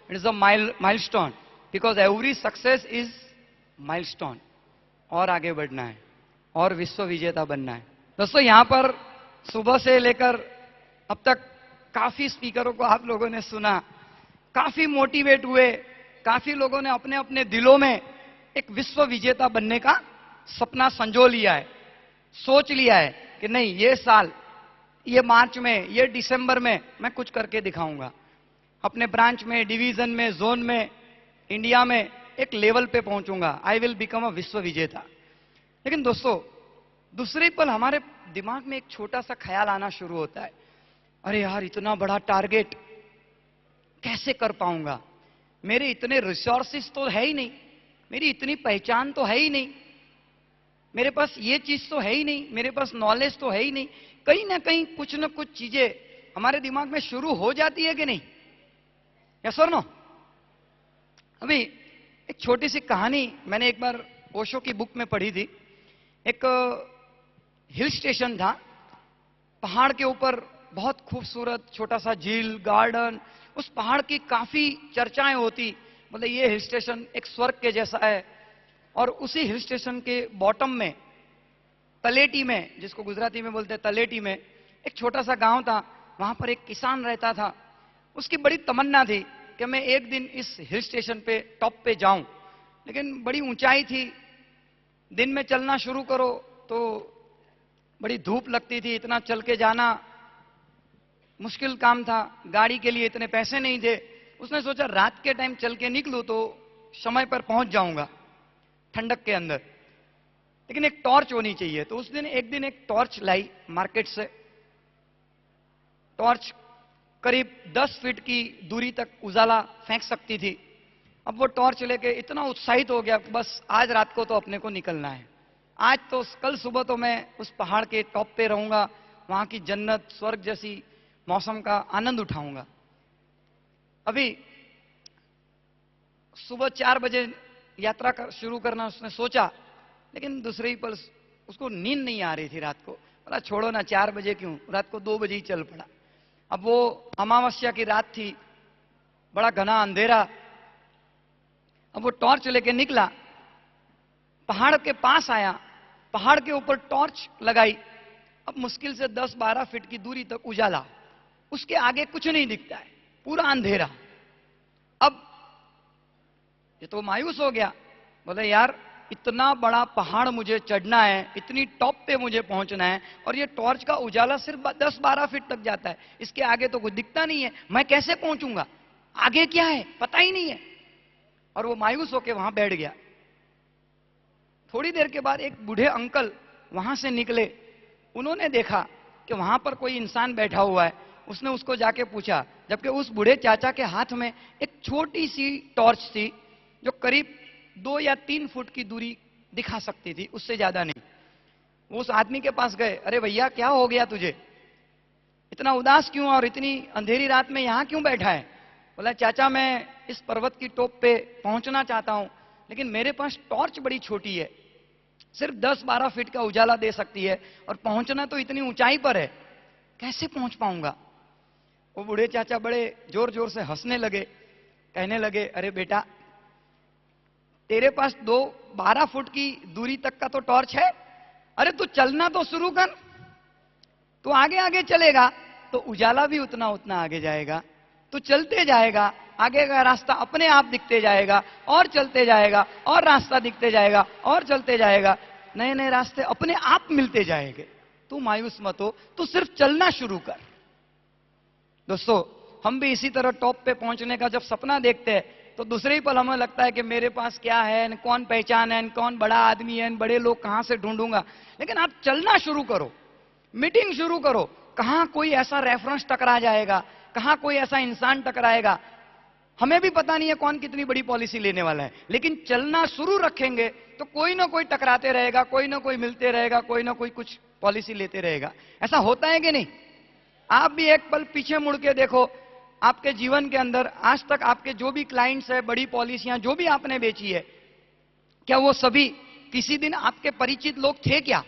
It is a milestone, because every success is milestone. और आगे बढ़ना है और विश्व विजेता बनना है। दोस्तों, यहां पर सुबह से लेकर अब तक काफी स्पीकरों को आप लोगों ने सुना, काफी मोटिवेट हुए, काफी लोगों ने अपने अपने दिलों में एक विश्व विजेता बनने का सपना संजो लिया है, सोच लिया है कि नहीं, ये साल, ये मार्च में, ये दिसंबर में मैं कुछ करके दिखाऊंगा। अपने ब्रांच में, डिवीजन में, जोन में, इंडिया में एक लेवल पे पहुंचूंगा। आई विल बिकम अ विश्व विजेता। लेकिन दोस्तों, दूसरे पल हमारे दिमाग में एक छोटा सा ख्याल आना शुरू होता है, अरे यार, इतना बड़ा टारगेट कैसे कर पाऊंगा? मेरे इतने रिसोर्सेस तो है ही नहीं, मेरी इतनी पहचान तो है ही नहीं, मेरे पास ये चीज तो है ही नहीं, मेरे पास नॉलेज तो है ही नहीं। कहीं ना कहीं कुछ ना कुछ चीजें हमारे दिमाग में शुरू हो जाती है कि नहीं? यस और नो? अभी एक छोटी सी कहानी मैंने एक बार ओशो की बुक में पढ़ी थी। एक हिल स्टेशन था, पहाड़ के ऊपर बहुत खूबसूरत छोटा सा झील, गार्डन, उस पहाड़ की काफी चर्चाएं होती, मतलब ये हिल स्टेशन एक स्वर्ग के जैसा है। और उसी हिल स्टेशन के बॉटम में, तलेटी में, जिसको गुजराती में बोलते हैं तलेटी में, एक छोटा सा गांव था। वहां पर एक किसान रहता था। उसकी बड़ी तमन्ना थी कि मैं एक दिन इस हिल स्टेशन पे टॉप पे जाऊं, लेकिन बड़ी ऊंचाई थी, दिन में चलना शुरू करो तो बड़ी धूप लगती थी, इतना चल के जाना मुश्किल काम था, गाड़ी के लिए इतने पैसे नहीं थे। उसने सोचा रात के टाइम चल के निकलूं तो समय पर पहुंच जाऊंगा ठंडक के अंदर, लेकिन एक टॉर्च होनी चाहिए। तो उस दिन एक टॉर्च लाई मार्केट से। टॉर्च करीब 10 फीट की दूरी तक उजाला फेंक सकती थी। अब वो टॉर्च लेके इतना उत्साहित हो गया, बस आज रात को तो अपने को निकलना है, आज तो, कल सुबह तो मैं उस पहाड़ के टॉप पे रहूंगा, वहां की जन्नत, स्वर्ग जैसी मौसम का आनंद उठाऊंगा। अभी सुबह 4 बजे यात्रा शुरू करना उसने सोचा, लेकिन दूसरे ही पल उसको नींद नहीं आ रही थी रात को। बोला छोड़ो ना, 4 बजे क्यों, रात को 2 बजे ही चल पड़ा। अब वो अमावस्या की रात थी, बड़ा घना अंधेरा। अब वो टॉर्च लेके निकला, पहाड़ के पास आया, पहाड़ के ऊपर टॉर्च लगाई। अब मुश्किल से 10-12 फीट की दूरी तक उजाला, उसके आगे कुछ नहीं दिखता है, पूरा अंधेरा। अब ये तो मायूस हो गया, बोले यार, इतना बड़ा पहाड़ मुझे चढ़ना है, इतनी टॉप पे मुझे पहुंचना है, और ये टॉर्च का उजाला सिर्फ 10-12 फीट तक जाता है, इसके आगे तो कुछ दिखता नहीं है, मैं कैसे पहुंचूंगा? आगे क्या है पता ही नहीं है। और वो मायूस होकर वहां बैठ गया। थोड़ी देर के बाद एक बूढ़े अंकल वहां से निकले। उन्होंने देखा कि वहां पर कोई इंसान बैठा हुआ है। उसने उसको जाके पूछा, जबकि उस बूढ़े चाचा के हाथ में एक छोटी सी टॉर्च थी जो करीब 2 या 3 फुट की दूरी दिखा सकती थी, उससे ज्यादा नहीं। वो उस आदमी के पास गए, अरे भैया क्या हो गया तुझे, इतना उदास क्यों और इतनी अंधेरी रात में यहां क्यों बैठा है? बोला चाचा, मैं इस पर्वत की टॉप पे पहुंचना चाहता हूं, लेकिन मेरे पास टॉर्च बड़ी छोटी है, सिर्फ 10-12 फीट का उजाला दे सकती है, और पहुंचना तो इतनी ऊंचाई पर है, कैसे पहुंच पाऊंगा? वो बूढ़े चाचा बड़े जोर जोर से हंसने लगे, कहने लगे, अरे बेटा, तेरे पास 12 फुट की दूरी तक का तो टॉर्च है, अरे तू चलना तो शुरू कर, तू आगे आगे चलेगा तो उजाला भी उतना उतना आगे जाएगा, तू चलते जाएगा, आगे का रास्ता अपने आप दिखते जाएगा, और चलते जाएगा, और रास्ता दिखते जाएगा, और चलते जाएगा, नए नए रास्ते अपने आप मिलते जाएंगे। तू मायूस मत हो, तू सिर्फ चलना शुरू कर। दोस्तों, हम भी इसी तरह टॉप पे पहुंचने का जब सपना देखते हैं तो दूसरे ही पल हमें लगता है कि मेरे पास क्या है, कौन पहचान है, कौन बड़ा आदमी है, बड़े लोग कहां से ढूंढूंगा। लेकिन आप चलना शुरू करो, मीटिंग शुरू करो, कहां कोई ऐसा रेफरेंस टकरा जाएगा, कहां कोई ऐसा इंसान टकराएगा, हमें भी पता नहीं है कौन कितनी बड़ी पॉलिसी लेने वाला है, लेकिन चलना शुरू रखेंगे तो कोई ना कोई टकराते रहेगा, कोई ना कोई मिलते रहेगा, कोई ना कोई कुछ पॉलिसी लेते रहेगा। ऐसा होता है कि नहीं? आप भी एक पल पीछे मुड़ के देखो, आपके जीवन के अंदर आज तक आपके जो भी क्लाइंट्स है, बड़ी पॉलिसियां जो भी आपने बेची है, क्या वो सभी किसी दिन आपके परिचित लोग थे क्या?